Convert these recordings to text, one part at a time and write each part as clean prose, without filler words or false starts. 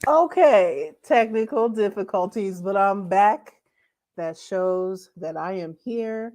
Okay, technical difficulties, but I'm back. That shows that I am here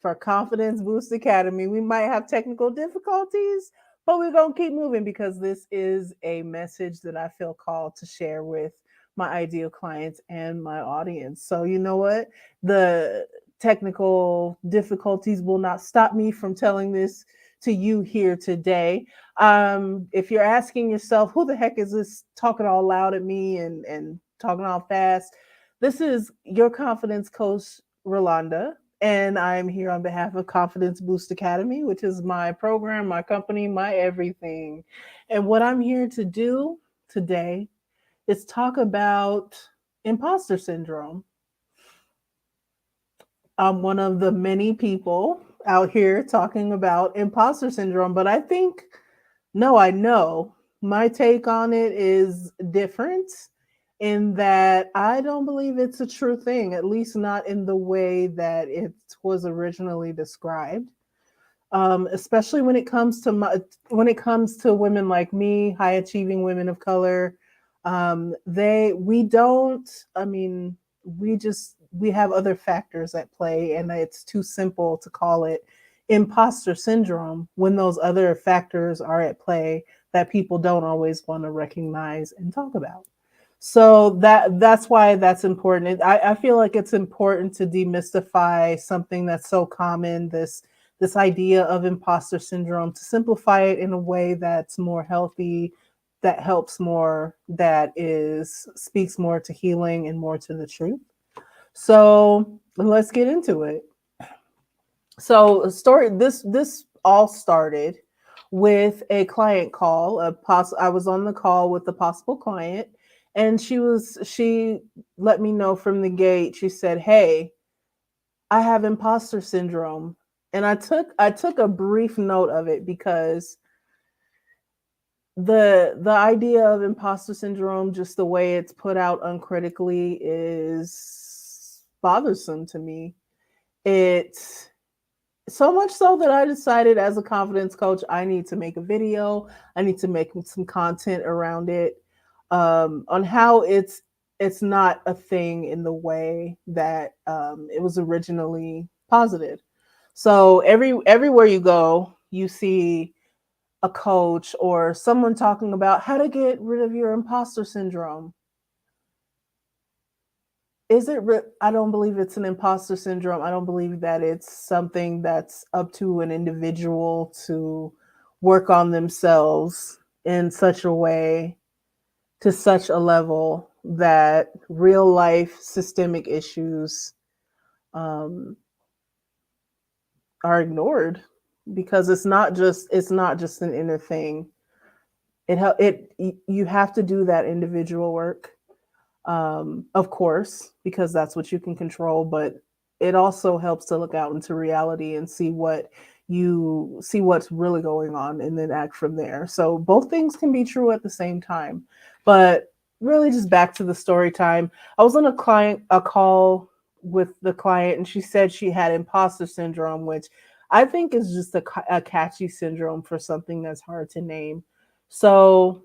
for Confidence Boost Academy. We might have technical difficulties, but we're going to keep moving because this is a message that I feel called to share with my ideal clients and my audience. So, you know what? The technical difficulties will not stop me from telling this to you here today. If you're asking yourself, who the heck is this talking all loud at me and talking all fast? This is your confidence coach, Rolanda, and I'm here on behalf of Confidence Boost Academy, which is my program, my company, my everything. And what I'm here to do today is talk about imposter syndrome. I'm one of the many people out here talking about imposter syndrome, but I think no, I know. My take on it is different in that I don't believe it's a true thing, at least not in the way that it was originally described. Especially when it comes to women like me, high achieving women of color. They we don't. I mean, we have other factors at play, and it's too simple to call it imposter syndrome when those other factors are at play that people don't always want to recognize and talk about. So that's why that's important. I feel like it's important to demystify something that's so common, this idea of imposter syndrome, to simplify it in a way that's more healthy, that helps more, that is speaks more to healing and more to the truth. So let's get into it. So story this all started with a client call. I was on the call with a possible client, and she let me know from the gate. She said, "Hey, I have imposter syndrome." And I took a brief note of it because the idea of imposter syndrome, just the way it's put out uncritically, is bothersome to me. It so much so that I decided, as a confidence coach, I need to make a video. I need to make some content around it, on how it's not a thing in the way that it was originally posited. So everywhere you go, you see a coach or someone talking about how to get rid of your imposter syndrome. I don't believe it's an imposter syndrome. I don't believe that it's something that's up to an individual to work on themselves in such a way, to such a level that real life systemic issues um, are ignored, because it's not just an inner thing. You have to do that individual work, of course, because that's what you can control. But it also helps to look out into reality and see what's really going on, and then act from there. So both things can be true at the same time. But really, just back to the story time. I was on a call with the client, and she said she had imposter syndrome, which I think is just a catchy syndrome for something that's hard to name. So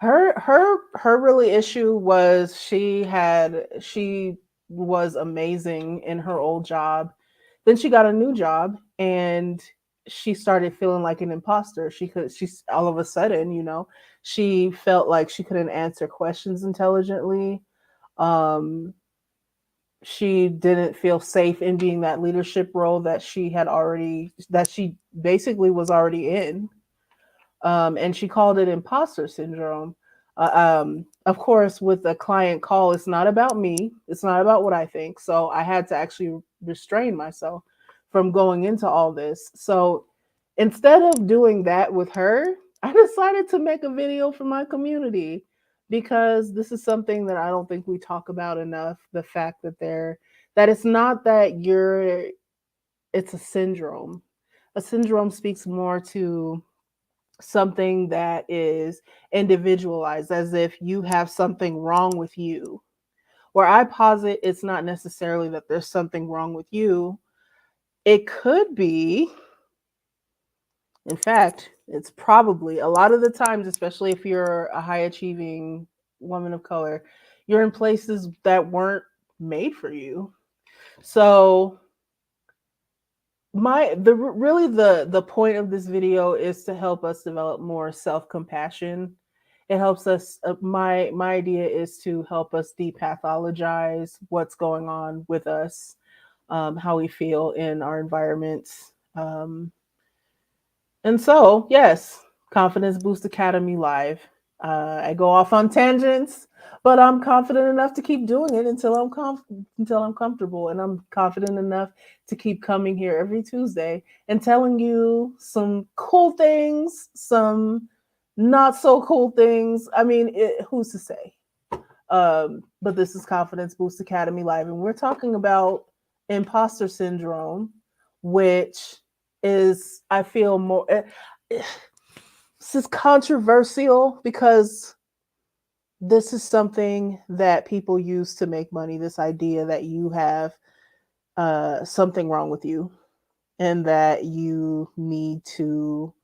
her really issue was she was amazing in her old job. Then she got a new job, and she started feeling like an imposter. She's all of a sudden, she felt like she couldn't answer questions intelligently. um she didn't feel safe in being that leadership role that she basically was already in. And she called it imposter syndrome. Of course, with a client call, it's not about me. It's not about what I think. So I had to actually restrain myself from going into all this. So instead of doing that with her, I decided to make a video for my community, because this is something that I don't think we talk about enough. The fact that it's not that it's a syndrome. A syndrome speaks more to something that is individualized, as if you have something wrong with you. Where I posit, it's not necessarily that there's something wrong with you. It could be In fact, it's probably a lot of the times, especially if you're a high achieving woman of color, you're in places that weren't made for you. So the point of this video is to help us develop more self-compassion. It helps us my idea is to help us depathologize what's going on with us, how we feel in our environments. And so, yes, Confidence Boost Academy live. I go off on tangents, but I'm confident enough to keep doing it until I'm comfortable, and I'm confident enough to keep coming here every Tuesday and telling you some cool things, some not so cool things. I mean, who's to say? But this is Confidence Boost Academy live, and we're talking about imposter syndrome, which is I feel more. This is controversial because this is something that people use to make money. This idea that you have something wrong with you and that you need to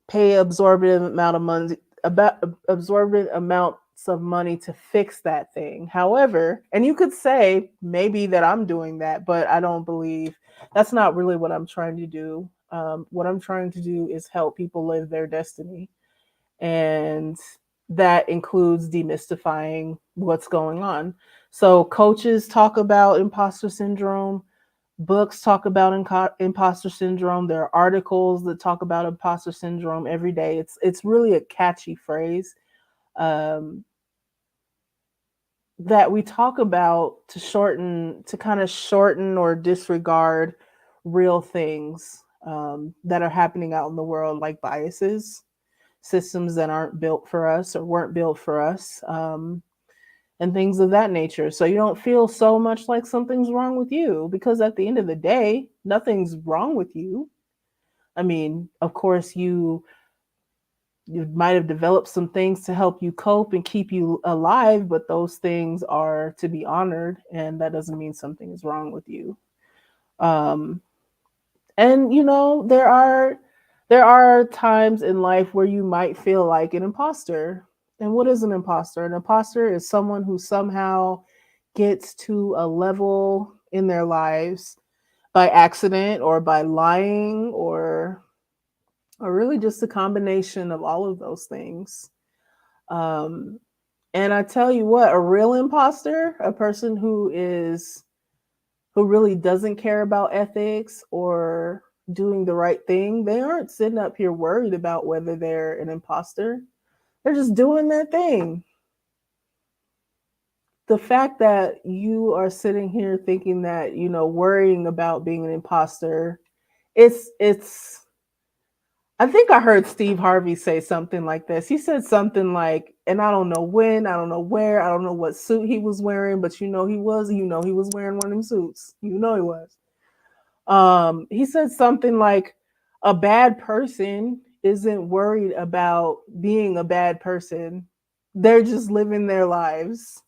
pay absorbent amount of money about absorbent amounts of money to fix that thing. However, and you could say maybe that I'm doing that, but I don't believe that's not really what I'm trying to do. What I'm trying to do is help people live their destiny, and that includes demystifying what's going on. So coaches talk about imposter syndrome, books talk about imposter syndrome. There are articles that talk about imposter syndrome every day. It's really a catchy phrase, um, that we talk about to kind of shorten or disregard real things, that are happening out in the world, like biases, systems that aren't built for us or weren't built for us, and things of that nature. So you don't feel so much like something's wrong with you, because at the end of the day, nothing's wrong with you. I mean, of course, you might have developed some things to help you cope and keep you alive, but those things are to be honored, and that doesn't mean something is wrong with you. Um, and there are times in life where you might feel like an imposter. And what is an imposter? An imposter is someone who somehow gets to a level in their lives by accident or by lying, or really just a combination of all of those things. Um, and I tell you what, a real imposter, a person who really doesn't care about ethics or doing the right thing, they aren't sitting up here worried about whether they're an imposter. They're just doing their thing. The fact that you are sitting here thinking that, worrying about being an imposter, it's I think I heard Steve Harvey say something like this. He said something like, and I don't know when, I don't know where, I don't know what suit he was wearing, but he was wearing one of them suits. He was. He said something like, a bad person isn't worried about being a bad person. They're just living their lives.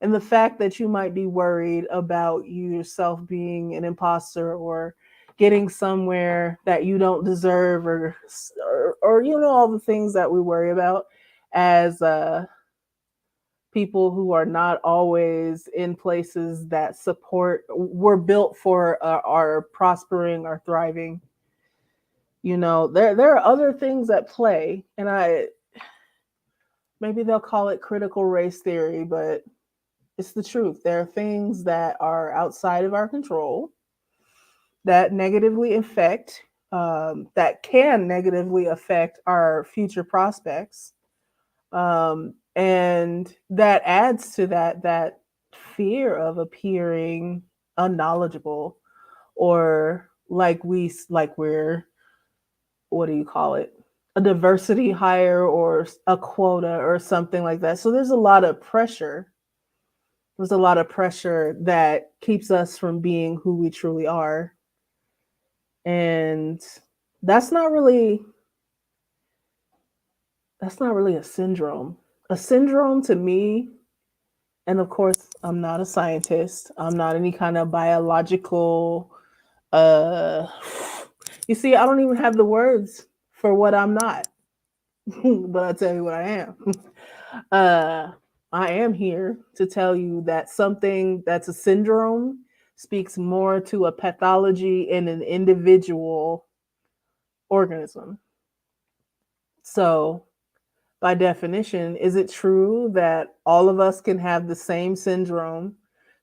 And the fact that you might be worried about yourself being an imposter or getting somewhere that you don't deserve, or all the things that we worry about as people who are not always in places that support were built for our prospering or thriving. There are other things at play, and I maybe they'll call it critical race theory, but it's the truth. There are things that are outside of our control that that can negatively affect our future prospects, and that adds to that fear of appearing unknowledgeable, or like we're, what do you call it, a diversity hire or a quota or something like that. So there's a lot of pressure that keeps us from being who we truly are. And that's not really that's not really a syndrome. A syndrome to me, and of course I'm not a scientist, I'm not any kind of biological uh You see, I don't even have the words for what I'm not, but I'll tell you what I am. Uh, I am here to tell you that something that's a syndrome speaks more to a pathology in an individual organism. So, by definition, is it true that all of us can have the same syndrome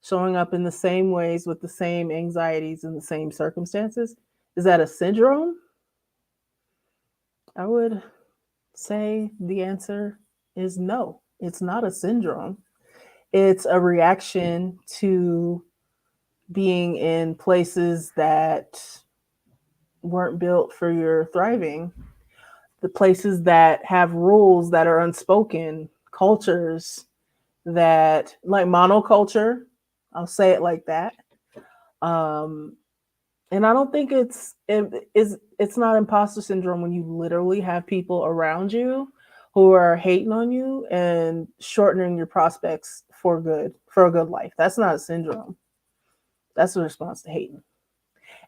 showing up in the same ways with the same anxieties in the same circumstances? Is that a syndrome? I would say the answer is no. It's not a syndrome. It's a reaction to being in places that weren't built for your thriving, the places that have rules that are unspoken, cultures that, like monoculture, I'll say it like that. Um, and I don't think it's not imposter syndrome when you literally have people around you who are hating on you and shortening your prospects for a good life. That's not a syndrome. That's a response to hating.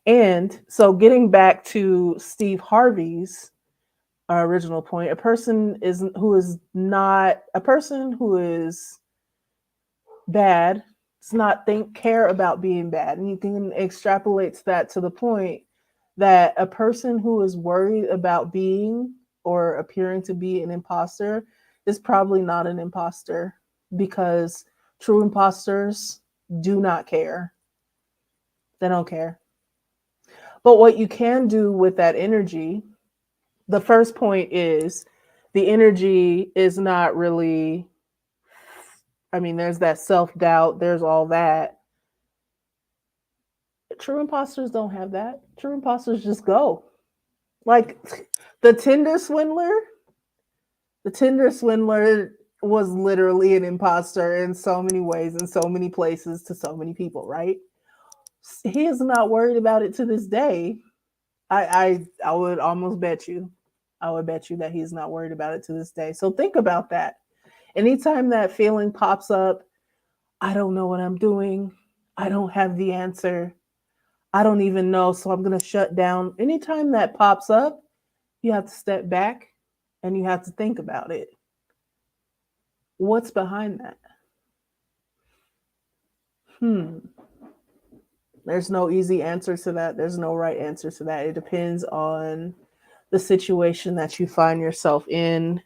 And so getting back to Steve Harvey's original point, a person who is bad does not think care about being bad. And you can extrapolate that to the point that a person who is worried about being or appearing to be an imposter is probably not an imposter, because true imposters do not care. They don't care. But what you can do with that energy, the first point is the energy is not really, I mean, there's that self doubt, there's all that. True imposters don't have that. True imposters just go. Like the Tinder swindler, the Tinder swindler was literally an imposter in so many ways, in so many places, to so many people, right? He is not worried about it to this day. I would almost bet you. I would bet you that he's not worried about it to this day. So think about that. Anytime that feeling pops up, I don't know what I'm doing. I don't have the answer. I don't even know, so I'm going to shut down. Anytime that pops up, you have to step back and you have to think about it. What's behind that? Hmm. There's no easy answer to that. There's no right answer to that. It depends on the situation that you find yourself in,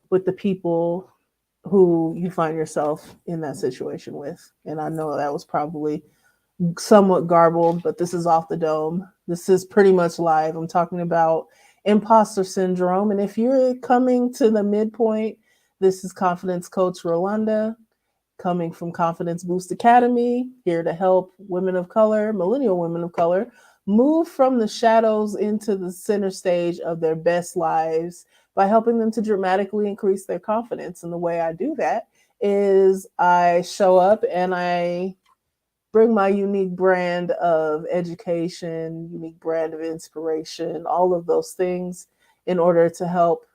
with the people who you find yourself in that situation with. And I know that was probably somewhat garbled, but this is off the dome. This is pretty much live. I'm talking about imposter syndrome. And if you're coming to the midpoint, this is Confidence Coach Rolanda, coming from Confidence Boost Academy, here to help women of color, millennial women of color, move from the shadows into the center stage of their best lives by helping them to dramatically increase their confidence. And the way I do that is I show up and I bring my unique brand of education, unique brand of inspiration, all of those things in order to help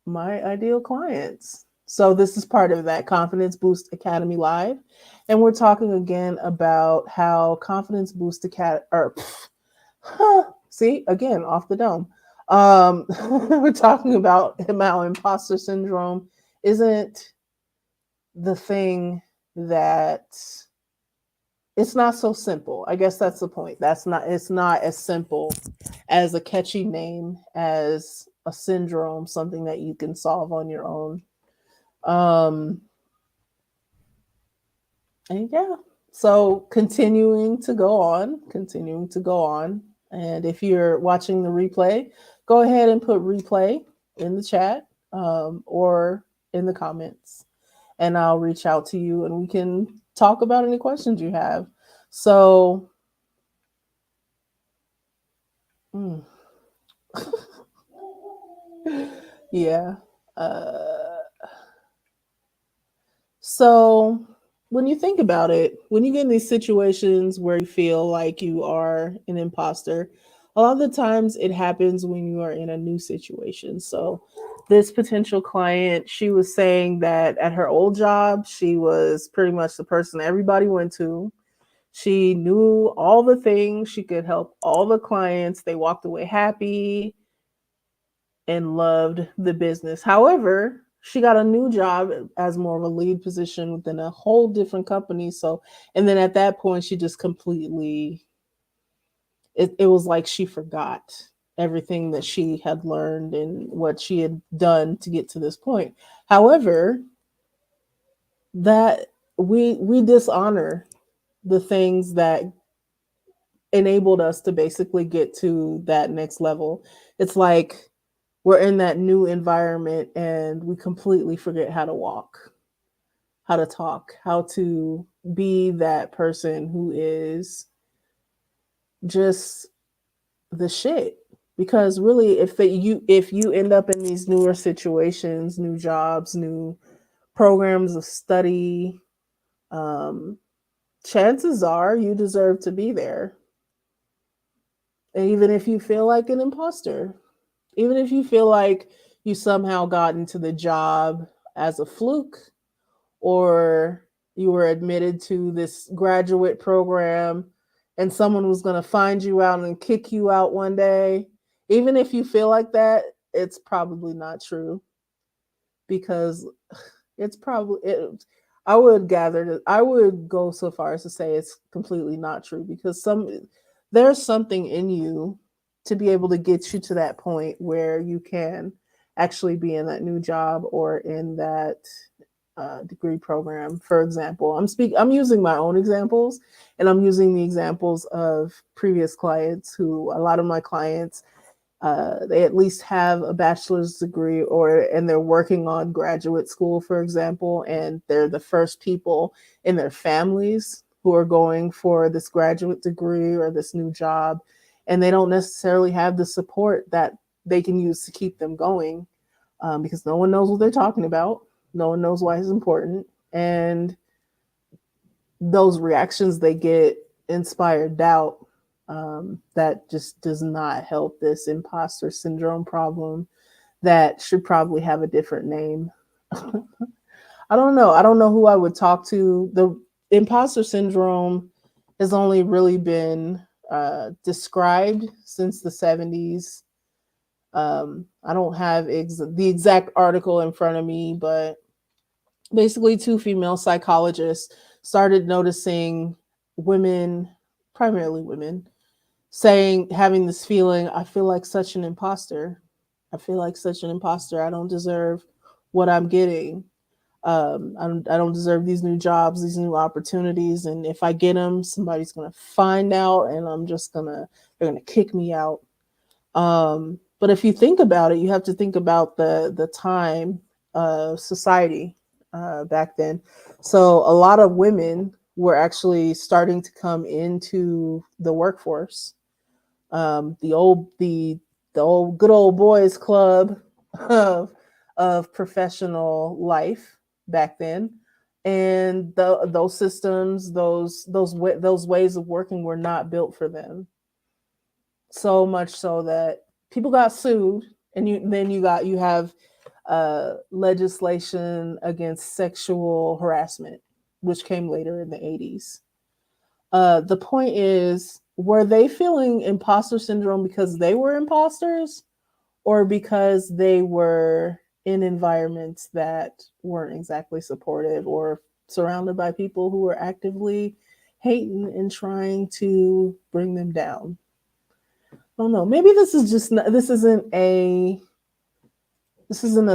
my ideal clients. So this is part of that Confidence Boost Academy Live. And we're talking again about how Confidence Boost Academy, or see, again, off the dome. We're talking about how imposter syndrome isn't the thing that, it's not so simple. I guess that's the point. It's not as simple as a catchy name, as a syndrome, something that you can solve on your own. Um and yeah. So continuing to go on. And if you're watching the replay, go ahead and put replay in the chat, or in the comments, and I'll reach out to you and we can talk about any questions you have. So, mm, yeah. Uh, so, when you think about it, when you get in these situations where you feel like you are an imposter, a lot of the times it happens when you are in a new situation. So, this potential client, she was saying that at her old job, she was pretty much the person everybody went to. She knew all the things. She could help all the clients. They walked away happy and loved the business. However, she got a new job as more of a lead position within a whole different company. So, and then at that point, she just completely, it was like she forgot everything that she had learned and what she had done to get to this point. However, that we dishonor the things that enabled us to basically get to that next level. It's like we're in that new environment and we completely forget how to walk, how to talk, how to be that person who is just the shit. Because really, if you end up in these newer situations, new jobs, new programs of study, um, chances are you deserve to be there. And even if you feel like an imposter, even if you feel like you somehow got into the job as a fluke, or you were admitted to this graduate program and someone was going to find you out and kick you out one day, even if you feel like that, it's probably not true, because it's probably it, I would go so far as to say it's completely not true, because there's something in you to be able to get you to that point where you can actually be in that new job or in that degree program. For example, I'm using my own examples, and I'm using the examples of previous clients. Who A lot of my clients, they at least have a bachelor's degree, and they're working on graduate school, for example, and they're the first people in their families who are going for this graduate degree or this new job, and they don't necessarily have the support that they can use to keep them going, because no one knows what they're talking about, no one knows why it's important, and those reactions they get inspire doubt. That just does not help this imposter syndrome problem that should probably have a different name. I don't know. I don't know who I would talk to. The imposter syndrome has only really been described since the 70s. I don't have the exact article in front of me, but basically, two female psychologists started noticing women, primarily women, having this feeling, I feel like such an imposter. I feel like such an imposter. I don't deserve what I'm getting. I don't deserve these new jobs, these new opportunities. And if I get them, somebody's going to find out and they're going to kick me out. But if you think about it, you have to think about the time of society back then. So a lot of women were actually starting to come into the workforce. The old good old boys club of professional life back then, and those systems, those ways of working were not built for them. So much so that people got sued, and you have legislation against sexual harassment, which came later in the 80s. The point is, were they feeling imposter syndrome because they were imposters, or because they were in environments that weren't exactly supportive, or surrounded by people who were actively hating and trying to bring them down? I don't know. Maybe this isn't a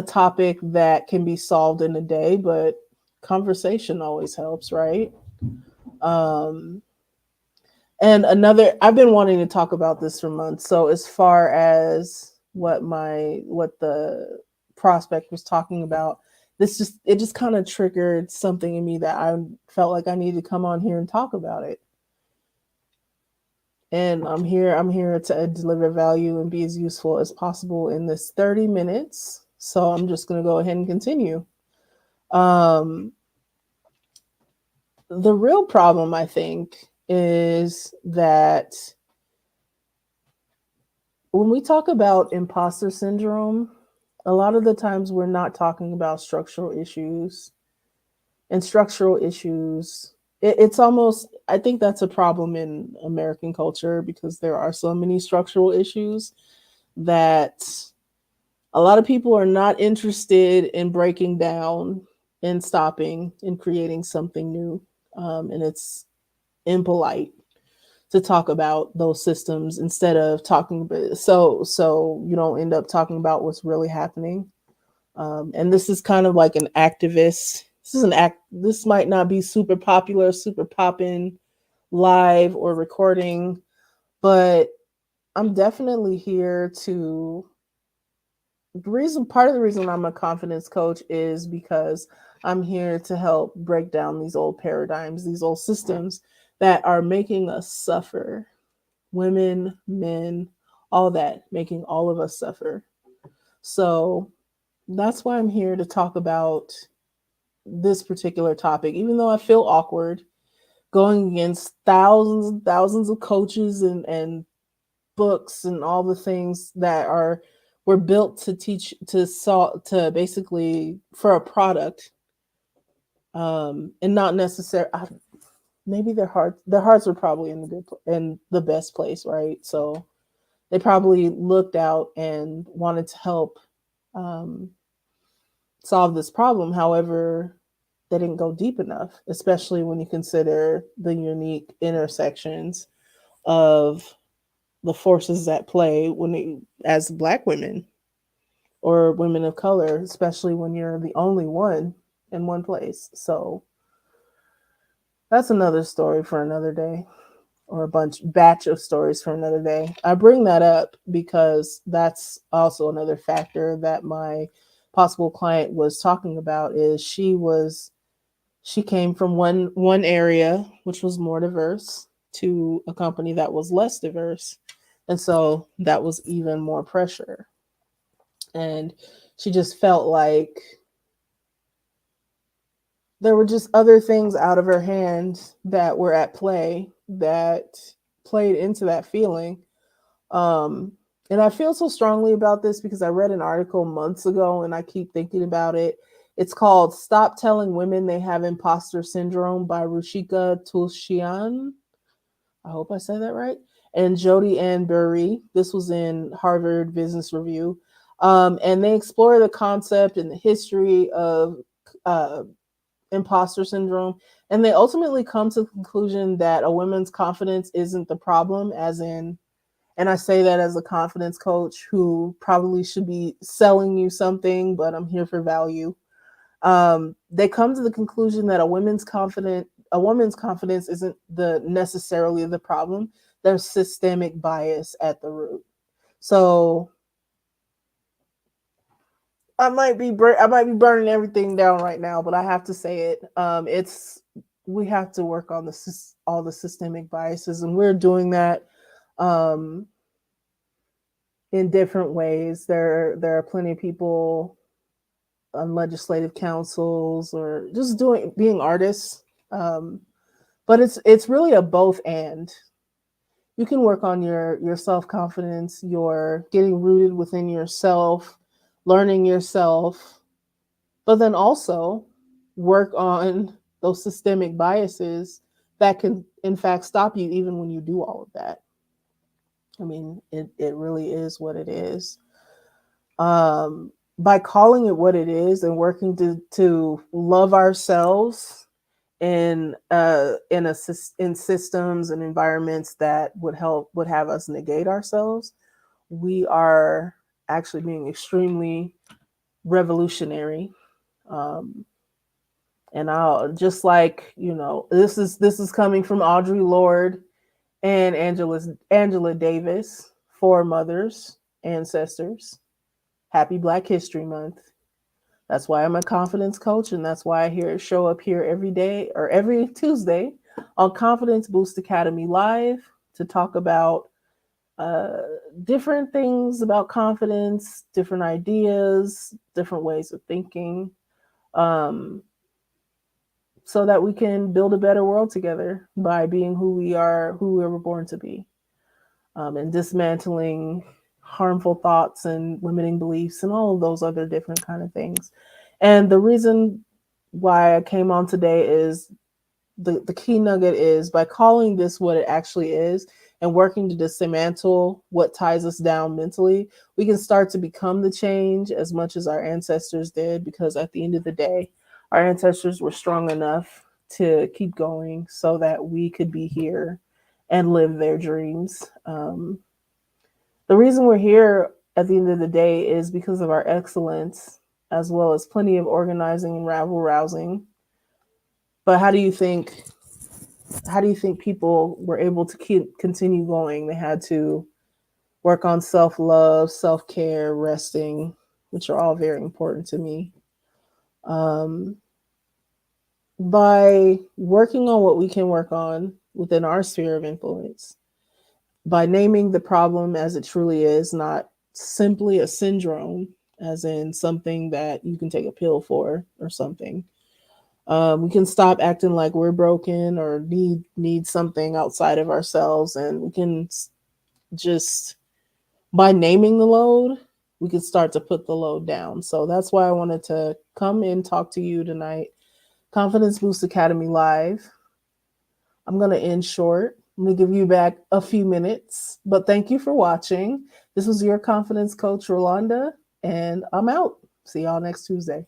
topic that can be solved in a day, but conversation always helps, right? Um, And I've been wanting to talk about this for months. So as far as what the prospect was talking about, it just kind of triggered something in me that I felt like I needed to come on here and talk about it. And I'm here to deliver value and be as useful as possible in this 30 minutes. So I'm just going to go ahead and continue. Um, the real problem, I think, is that when we talk about imposter syndrome, a lot of the times we're not talking about structural issues. And structural issues, it's almost, I think that's a problem in American culture because there are so many structural issues that a lot of people are not interested in breaking down and stopping and creating something new. And it's impolite to talk about those systems instead of talking about, so you don't end up talking about what's really happening. And this is kind of like an activist. This might not be super popular, super poppin' live or recording, but I'm definitely here to, the reason, part of the reason I'm a confidence coach is because I'm here to help break down these old paradigms, these old systems that are making us suffer. Women, men, all that, making all of us suffer. So that's why I'm here to talk about this particular topic, even though I feel awkward going against thousands and thousands of coaches and books and all the things that are were built to teach to basically for a product, and not necessarily, maybe their hearts were probably in the in the best place, right? So they probably looked out and wanted to help, um, solve this problem. However, they didn't go deep enough, especially when you consider the unique intersections of the forces at play as Black women or women of color, especially when you're the only one in one place. So that's another story for another day, or a batch of stories for another day. I bring that up because that's also another factor that my possible client was talking about. Is she came from one area which was more diverse to a company that was less diverse, and so that was even more pressure. And she just felt like there were just other things out of her hand that were at play that played into that feeling. um and I feel so strongly about this because I read an article months ago and I keep thinking about it. It's called "Stop Telling Women They Have Imposter Syndrome" by Rushika Tulshian. I hope I said that right. And Jody Ann Burry. This was in Harvard Business Review. And they explore the concept and the history of uh, imposter syndrome. And they ultimately come to the conclusion that a woman's confidence isn't the problem, as in, and I say that as a confidence coach who probably should be selling you something, but I'm here for value. They come to the conclusion that a woman's confidence isn't the necessarily the problem. There's systemic bias at the root. So I might be burning everything down right now, but I have to say it. It's We have to work on all the systemic biases, and we're doing that, um, in different ways. There are plenty of people on legislative councils or just doing being artists. Um, but it's really a both and. You can work on your self confidence, your getting rooted within yourself, learning yourself, but then also work on those systemic biases that can in fact stop you even when you do all of that. I mean, it really is what it is. By calling it what it is and working to love ourselves in systems and environments that would have us negate ourselves, we are actually being extremely revolutionary. Um, and I'll just like, this is coming from Audre Lorde and Angela Davis, four mothers, ancestors. Happy Black History Month. That's why I'm a confidence coach, and that's why I show up here every day or every Tuesday on Confidence Boost Academy Live to talk about uh, different things about confidence, different ideas, different ways of thinking, um, so that we can build a better world together by being who we were born to be, and dismantling harmful thoughts and limiting beliefs and all of those other different kind of things. And the reason why I came on today is the key nugget is by calling this what it actually is and working to dismantle what ties us down mentally, we can start to become the change as much as our ancestors did, because at the end of the day, our ancestors were strong enough to keep going so that we could be here and live their dreams. The reason we're here at the end of the day is because of our excellence, as well as plenty of organizing and rabble rousing. But how do you think people were able to continue going? They had to work on self love, self care, resting, which are all very important to me. Um, by working on what we can work on within our sphere of influence, by naming the problem as it truly is, not simply a syndrome, as in something that you can take a pill for or something. We can stop acting like we're broken or need something outside of ourselves, and we can just, by naming the load, we can start to put the load down. So that's why I wanted to come and talk to you tonight. Confidence Boost Academy Live. I'm going to end short. I'm going to give you back a few minutes, but thank you for watching. This was your confidence coach, Rolanda, and I'm out. See y'all next Tuesday.